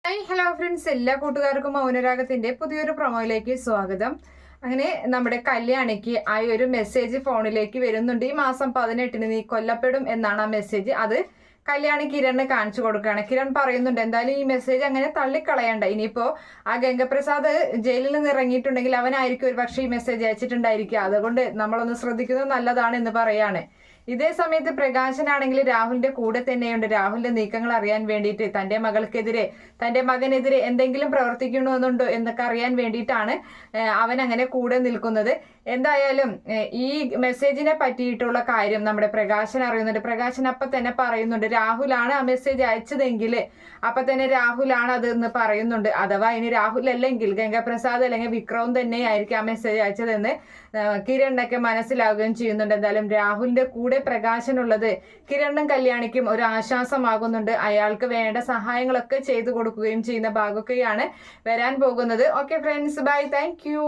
Hello friends, എല്ലാ കൂട്ടുകാർക്കും മൗനരാഗത്തിന്റെ പുതിയൊരു പ്രൊമോയിലേക്ക് സ്വാഗതം. അങ്ങനെ നമ്മുടെ കല്യാണിക്ക് ആ ഒരു മെസ്സേജ് ഫോണിലേക്ക് വരുന്നുണ്ട്. ഈ മാസം 18-ന് നീ കൊല്ലപ്പെടും എന്നാണ് ആ മെസ്സേജ്. അത് കല്യാണി കിരണിന് കാണിച്ചു കൊടുക്കുകയാണ്. കിരൺ പറയുന്നുണ്ട്, എന്തായാലും ഈ മെസ്സേജ് അങ്ങനെ തള്ളിക്കളയണ്ട. ഇനിയിപ്പോ ആ ഗംഗപ്രസാദ് ജയിലിൽ നിന്ന് ഇറങ്ങിയിട്ടുണ്ടെങ്കിൽ അവനായിരിക്കും ഒരു പക്ഷേ ഈ മെസ്സേജ് അയച്ചിട്ടുണ്ടായിരിക്കുക. അതുകൊണ്ട് നമ്മളൊന്ന് ശ്രദ്ധിക്കുന്നത് നല്ലതാണ് എന്ന് പറയാണ്. ഇതേ സമയത്ത് പ്രകാശനാണെങ്കിൽ രാഹുലിന്റെ കൂടെ തന്നെയുണ്ട്. രാഹുലിന്റെ നീക്കങ്ങൾ അറിയാൻ വേണ്ടിയിട്ട്, തന്റെ മകൾക്കെതിരെ, തന്റെ മകനെതിരെ എന്തെങ്കിലും പ്രവർത്തിക്കണമെന്നുണ്ടോ എന്നൊക്കെ അറിയാൻ വേണ്ടിയിട്ടാണ് അവൻ അങ്ങനെ കൂടെ നിൽക്കുന്നത്. എന്തായാലും ഈ മെസ്സേജിനെ പറ്റിയിട്ടുള്ള കാര്യം നമ്മുടെ പ്രകാശൻ അറിയുന്നുണ്ട്. പ്രകാശൻ അപ്പൊ തന്നെ പറയുന്നുണ്ട്, രാഹുലാണ് ആ മെസ്സേജ് അയച്ചതെങ്കിൽ അപ്പൊ തന്നെ രാഹുലാണ് അത് എന്ന് പറയുന്നുണ്ട്. അഥവാ ഇനി രാഹുൽ അല്ലെങ്കിൽ ഗംഗപ്രസാദ് അല്ലെങ്കിൽ വിക്രം തന്നെയായിരിക്കും ആ മെസ്സേജ് അയച്ചതെന്ന് കിരണിനൊക്കെ മനസ്സിലാവുകയും ചെയ്യുന്നുണ്ട്. എന്തായാലും രാഹുലിന്റെ കൂടെ പ്രകാശനുള്ളത് കിരണിനും കല്യാണിക്കും ഒരു ആശ്വാസമാകുന്നുണ്ട്. അയാൾക്ക് വേണ്ട സഹായങ്ങളൊക്കെ ചെയ്തു കൊടുക്കുകയും ചെയ്യുന്ന ഭാഗമൊക്കെയാണ് വരാൻ പോകുന്നത്. Okay friends, bye, thank U.